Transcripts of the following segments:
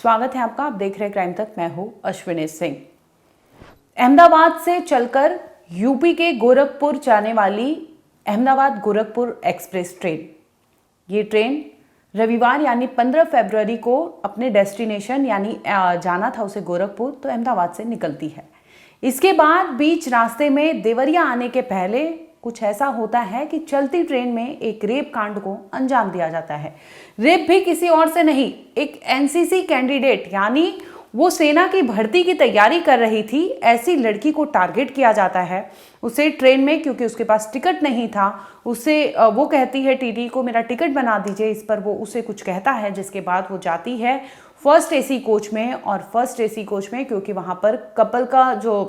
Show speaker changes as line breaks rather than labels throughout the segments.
स्वागत है आपका। आप देख रहे हैं क्राइम तक। मैं हूं अश्विनी सिंह। अहमदाबाद से चलकर यूपी के गोरखपुर जाने वाली अहमदाबाद गोरखपुर एक्सप्रेस ट्रेन, ये ट्रेन रविवार यानी 15 फरवरी को अपने डेस्टिनेशन यानी जाना था उसे गोरखपुर, तो अहमदाबाद से निकलती है। इसके बाद बीच रास्ते में देवरिया आने के पहले कुछ ऐसा होता है कि चलती ट्रेन में एक रेप कांड को अंजाम दिया जाता है। रेप भी किसी और से नहीं, एक एनसीसी कैंडिडेट यानी वो सेना की भर्ती की तैयारी कर रही थी, ऐसी लड़की को टारगेट किया जाता है। उसे ट्रेन में, क्योंकि उसके पास टिकट नहीं था, उसे वो कहती है टीटी को मेरा टिकट बना दीजिए। इस पर वो उसे कुछ कहता है, जिसके बाद वो जाती है फर्स्ट एसी कोच में। और फर्स्ट एसी कोच में क्योंकि वहाँ पर कपल का जो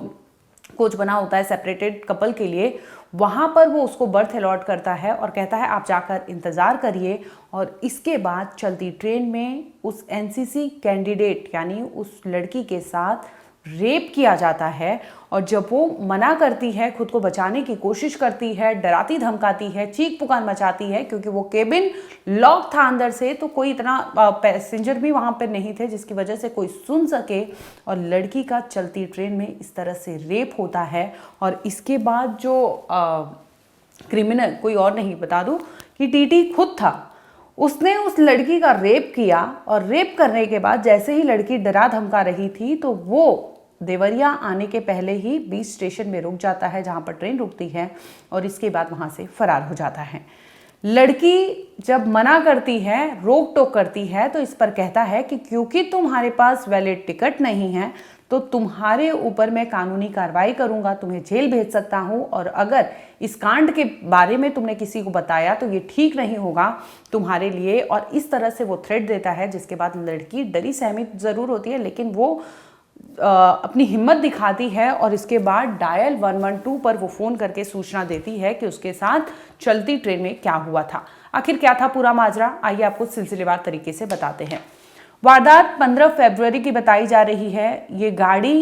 कोच बना होता है सेपरेटेड कपल के लिए, वहाँ पर वो उसको बर्थ अलॉट करता है और कहता है आप जाकर इंतज़ार करिए। और इसके बाद चलती ट्रेन में उस एनसीसी कैंडिडेट यानी उस लड़की के साथ रेप किया जाता है। और जब वो मना करती है, खुद को बचाने की कोशिश करती है, डराती धमकाती है, चीख पुकार मचाती है, क्योंकि वो केबिन लॉक था अंदर से, तो कोई इतना पैसेंजर भी वहाँ पर नहीं थे जिसकी वजह से कोई सुन सके। और लड़की का चलती ट्रेन में इस तरह से रेप होता है। और इसके बाद जो क्रिमिनल कोई और नहीं, बता दूं कि टीटी खुद था, उसने उस लड़की का रेप किया। और रेप करने के बाद जैसे ही लड़की डरा धमका रही थी, तो वो देवरिया आने के पहले ही बीच स्टेशन में रुक जाता है जहाँ पर ट्रेन रुकती है, और इसके बाद वहाँ से फरार हो जाता है। लड़की जब मना करती है, रोक टोक करती है, तो इस पर कहता है कि क्योंकि तुम्हारे पास वैलिड टिकट नहीं है तो तुम्हारे ऊपर मैं कानूनी कार्रवाई करूंगा, तुम्हें जेल भेज सकता हूं। और अगर इस कांड के बारे में तुमने किसी को बताया तो ये ठीक नहीं होगा तुम्हारे लिए। और इस तरह से वो थ्रेट देता है, जिसके बाद लड़की डरी सहमी जरूर होती है, लेकिन वो अपनी हिम्मत दिखाती है। और इसके बाद डायल 112 पर वो फ़ोन करके सूचना देती है कि उसके साथ चलती ट्रेन में क्या हुआ था। आखिर क्या था पूरा माजरा, आइए आपको सिलसिलेवार तरीके से बताते हैं। वारदात 15 फरवरी की बताई जा रही है। ये गाड़ी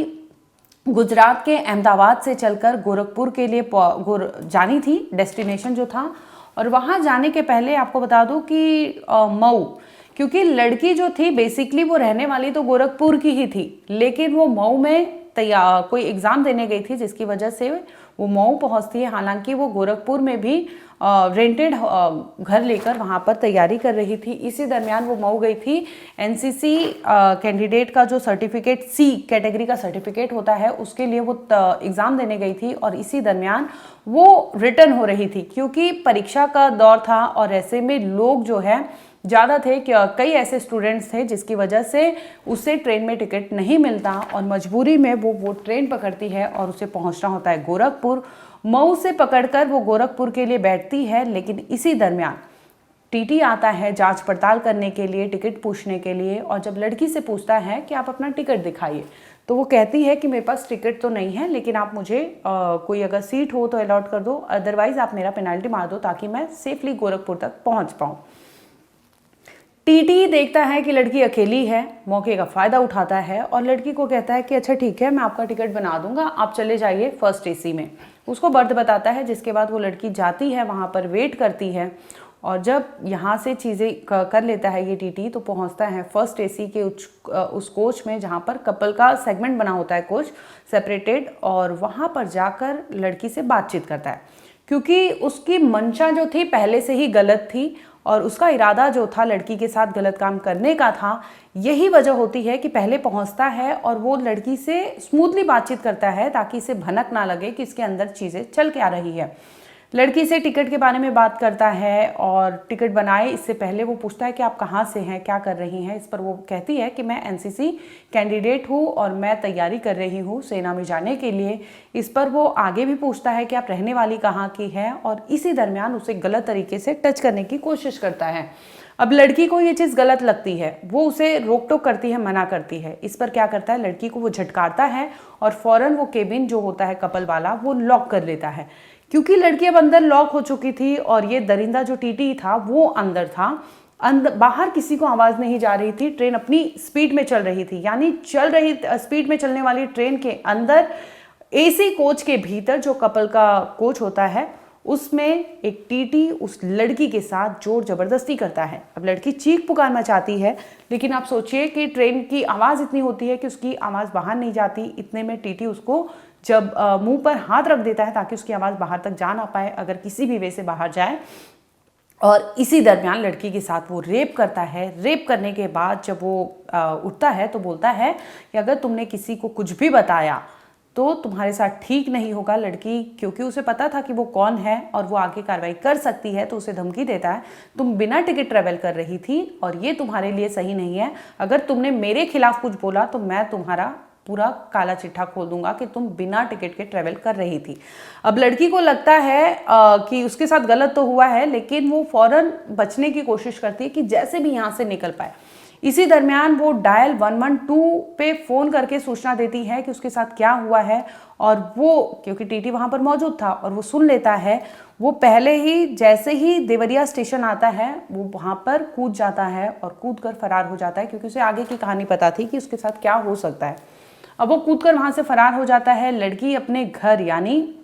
गुजरात के अहमदाबाद से चलकर गोरखपुर के लिए जानी थी, डेस्टिनेशन जो था। और वहाँ जाने के पहले आपको बता दूं कि मऊ, क्योंकि लड़की जो थी बेसिकली वो रहने वाली तो गोरखपुर की ही थी, लेकिन वो मऊ में कोई एग्ज़ाम देने गई थी, जिसकी वजह से वो मऊ पहुंचती है। हालांकि वो गोरखपुर में भी रेंटेड घर लेकर वहाँ पर तैयारी कर रही थी। इसी दरमियान वो मऊ गई थी। एनसीसी कैंडिडेट का जो सर्टिफिकेट, सी कैटेगरी का सर्टिफिकेट होता है, उसके लिए वो एग्ज़ाम देने गई थी। और इसी दरमियान वो रिटर्न हो रही थी, क्योंकि परीक्षा का दौर था और ऐसे में लोग जो है ज़्यादा थे कि कई ऐसे स्टूडेंट्स थे जिसकी वजह से उसे ट्रेन में टिकट नहीं मिलता। और मजबूरी में वो ट्रेन पकड़ती है और उसे पहुंचना होता है गोरखपुर। मऊ से पकड़कर वो गोरखपुर के लिए बैठती है, लेकिन इसी दरमियान टीटी आता है जांच पड़ताल करने के लिए, टिकट पूछने के लिए। और जब लड़की से पूछता है कि आप अपना टिकट दिखाइए, तो वो कहती है कि मेरे पास टिकट तो नहीं है, लेकिन आप मुझे कोई अगर सीट हो तो अलॉट कर दो, अदरवाइज आप मेरा पेनाल्टी मार दो ताकि मैं सेफली गोरखपुर तक पहुंच पाऊँ। टीटी देखता है कि लड़की अकेली है, मौके का फ़ायदा उठाता है और लड़की को कहता है कि अच्छा ठीक है, मैं आपका टिकट बना दूंगा, आप चले जाइए फर्स्ट एसी में। उसको बर्थ बताता है, जिसके बाद वो लड़की जाती है, वहाँ पर वेट करती है। और जब यहाँ से चीज़ें कर लेता है ये टीटी, तो पहुँचता है फर्स्ट एसी के उस कोच में, जहाँ पर कपल का सेगमेंट बना होता है, कोच सेपरेटेड। और वहाँ पर जाकर लड़की से बातचीत करता है, क्योंकि उसकी मंशा जो थी पहले से ही गलत थी और उसका इरादा जो था लड़की के साथ गलत काम करने का था। यही वजह होती है कि पहले पहुंचता है और वो लड़की से स्मूथली बातचीत करता है, ताकि इसे भनक ना लगे कि इसके अंदर चीज़ें चल के आ रही है। लड़की से टिकट के बारे में बात करता है और टिकट बनाए इससे पहले वो पूछता है कि आप कहाँ से हैं, क्या कर रही हैं। इस पर वो कहती है कि मैं एनसीसी कैंडिडेट हूँ और मैं तैयारी कर रही हूँ सेना में जाने के लिए। इस पर वो आगे भी पूछता है कि आप रहने वाली कहाँ की है, और इसी दरमियान उसे गलत तरीके से टच करने की कोशिश करता है। अब लड़की को ये चीज़ गलत लगती है, वो उसे रोक टोक करती है, मना करती है। इस पर क्या करता है, लड़की को वो झटकारता है और फौरन वो केबिन जो होता है कपल वाला, वो लॉक कर लेता है। क्योंकि लड़की अब अंदर लॉक हो चुकी थी और ये दरिंदा जो टीटी था वो अंदर था, बाहर किसी को आवाज़ नहीं जा रही थी। ट्रेन अपनी स्पीड में चल रही थी, यानी स्पीड में चलने वाली ट्रेन के अंदर एसी कोच के भीतर जो कपल का कोच होता है उसमें एक टीटी उस लड़की के साथ जोर जबरदस्ती करता है। अब लड़की चीख पुकार मचाती है, लेकिन आप सोचिए कि ट्रेन की आवाज़ इतनी होती है कि उसकी आवाज़ बाहर नहीं जाती। इतने में टीटी उसको जब मुंह पर हाथ रख देता है ताकि उसकी आवाज़ बाहर तक जा ना पाए, अगर किसी भी वे से बाहर जाए। और इसी दरमियान लड़की के साथ वो रेप करता है। रेप करने के बाद जब वो उठता है तो बोलता है कि अगर तुमने किसी को कुछ भी बताया तो तुम्हारे साथ ठीक नहीं होगा। लड़की, क्योंकि उसे पता था कि वो कौन है और वो आगे कार्रवाई कर सकती है, तो उसे धमकी देता है, तुम बिना टिकट ट्रेवल कर रही थी और ये तुम्हारे लिए सही नहीं है। अगर तुमने मेरे खिलाफ कुछ बोला तो मैं तुम्हारा पूरा काला चिट्ठा खोल दूंगा कि तुम बिना टिकट के ट्रेवल कर रही थी। अब लड़की को लगता है कि उसके साथ गलत तो हुआ है, लेकिन वो फौरन बचने की कोशिश करती है कि जैसे भी यहाँ से निकल पाए। इसी दरमियान वो डायल 112 पे फ़ोन करके सूचना देती है कि उसके साथ क्या हुआ है, और वो, क्योंकि टीटी वहाँ पर मौजूद था और वो सुन लेता है, वो पहले ही जैसे ही देवरिया स्टेशन आता है वो वहाँ पर कूद जाता है और कूद कर फरार हो जाता है, क्योंकि उसे आगे की कहानी पता थी कि उसके साथ क्या हो सकता है। अब वो कूदकर वहाँ से फरार हो जाता है। लड़की अपने घर यानी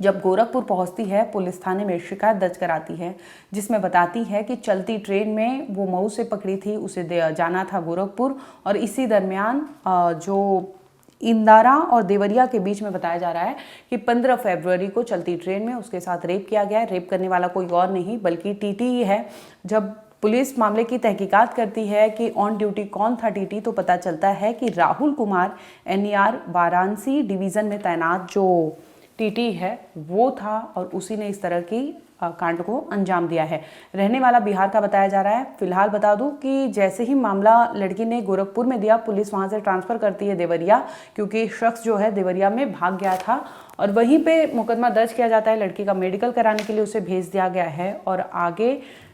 जब गोरखपुर पहुंचती है, पुलिस थाने में शिकायत दर्ज कराती है, जिसमें बताती है कि चलती ट्रेन में वो मऊ से पकड़ी थी, उसे जाना था गोरखपुर, और इसी दरमियान जो इंदारा और देवरिया के बीच में बताया जा रहा है कि 15 फरवरी को चलती ट्रेन में उसके साथ रेप किया गया। रेप करने वाला कोई और नहीं बल्कि टीटी ही है। जब पुलिस मामले की तहकीकात करती है कि ऑन ड्यूटी कौन था टीटी, तो पता चलता है कि राहुल कुमार NER वाराणसी डिवीज़न में तैनात जो टीटी है वो था, और उसी ने इस तरह की कांड को अंजाम दिया है। रहने वाला बिहार का बताया जा रहा है। फिलहाल बता दूं कि जैसे ही मामला लड़की ने गोरखपुर में दिया, पुलिस वहां से ट्रांसफर करती है देवरिया, क्योंकि शख्स जो है देवरिया में भाग गया था, और वहीं पे मुकदमा दर्ज किया जाता है। लड़की का मेडिकल कराने के लिए उसे भेज दिया गया है, और आगे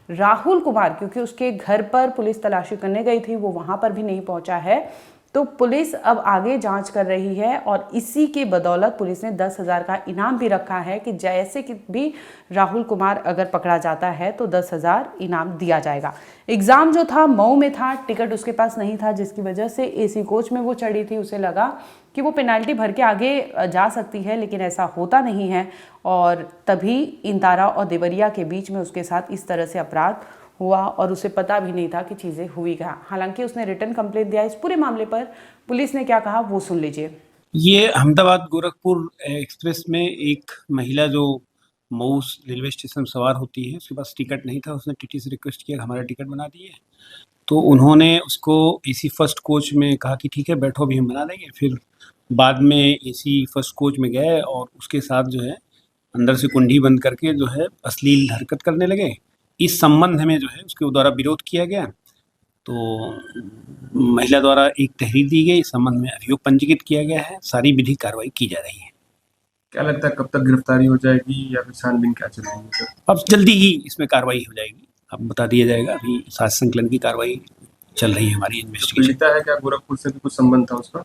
राहुल कुमार, क्योंकि उसके घर पर पुलिस तलाशी करने गई थी, वो वहां पर भी नहीं पहुंचा है, तो पुलिस अब आगे जांच कर रही है। और इसी के बदौलत पुलिस ने 10,000 का इनाम भी रखा है कि जैसे कि भी राहुल कुमार अगर पकड़ा जाता है तो 10,000 इनाम दिया जाएगा। एग्ज़ाम जो था मऊ में था, टिकट उसके पास नहीं था, जिसकी वजह से AC कोच में वो चढ़ी थी। उसे लगा कि वो पेनाल्टी भर के आगे जा सकती है, लेकिन ऐसा होता नहीं है, और तभी इंदारा और देवरिया के बीच में उसके साथ इस तरह से अपराध हुआ, और उसे पता भी नहीं था कि चीज़ें हुई क्या। हालांकि उसने रिटर्न कंप्लेंट दिया। इस पूरे मामले पर पुलिस ने क्या कहा वो सुन लीजिए।
ये अहमदाबाद गोरखपुर एक्सप्रेस में एक महिला जो मऊ रेलवे स्टेशन सवार होती है, उसके पास टिकट नहीं था। उसने टीटी से रिक्वेस्ट किया हमारा टिकट बना दिए, तो उन्होंने उसको AC फर्स्ट कोच में कहा कि ठीक है बैठो, अभी हम बना देंगे। फिर बाद में AC फर्स्ट कोच में गए और उसके साथ जो है अंदर से कुंडी बंद करके जो है अश्लील हरकत करने लगे। इस संबंध में जो है उसके द्वारा विरोध किया गया, तो महिला द्वारा एक तहरीर दी गई। इस संबंध में अभियोग पंजीकृत किया गया है। सारी विधिक कार्रवाई की जा रही है।
क्या लगता है कब तक गिरफ्तारी हो जाएगी या फिर छानबीन क्या चल रही है?
अब जल्दी ही इसमें कार्रवाई हो जाएगी, अब बता दिया जाएगा। अभी साक्ष्य संकलन की कार्रवाई चल रही है हमारी इन्वेस्टिगेशन।
पीड़िता है क्या गोरखपुर से भी कुछ संबंध था उसका?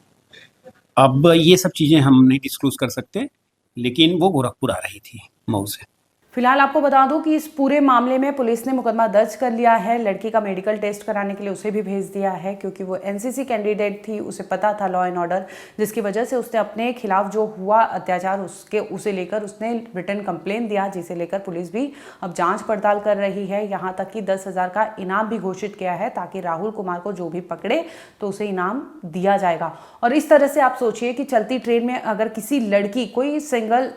अब ये सब चीज़ें हम नहीं डिस्क्लोज कर सकते, लेकिन वो गोरखपुर आ रही थी मऊ से।
फिलहाल आपको बता दूं कि इस पूरे मामले में पुलिस ने मुकदमा दर्ज कर लिया है। लड़की का मेडिकल टेस्ट कराने के लिए उसे भी भेज दिया है, क्योंकि वो NCC कैंडिडेट थी, उसे पता था लॉ एंड ऑर्डर, जिसकी वजह से उसने अपने खिलाफ जो हुआ अत्याचार उसे लेकर उसने रिटर्न कंप्लेंट दिया, जिसे लेकर पुलिस भी अब जांच पड़ताल कर रही है। यहाँ तक कि 10,000 का इनाम भी घोषित किया है, ताकि राहुल कुमार को जो भी पकड़े तो उसे इनाम दिया जाएगा। और इस तरह से आप सोचिए कि चलती ट्रेन में अगर किसी लड़की, कोई सिंगल,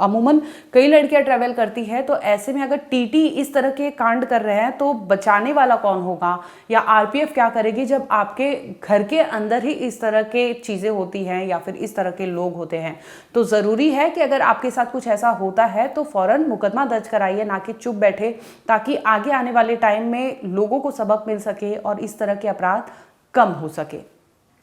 अमूमन कई लड़कियां ट्रेवल करती है, तो ऐसे में अगर टीटी इस तरह के कांड कर रहे हैं तो बचाने वाला कौन होगा, या RPF क्या करेगी जब आपके घर के अंदर ही इस तरह के चीजें होती हैं या फिर इस तरह के लोग होते हैं। तो जरूरी है कि अगर आपके साथ कुछ ऐसा होता है तो फौरन मुकदमा दर्ज कराइए, ना कि चुप बैठे, ताकि आगे आने वाले टाइम में लोगों को सबक मिल सके और इस तरह के अपराध कम हो सके।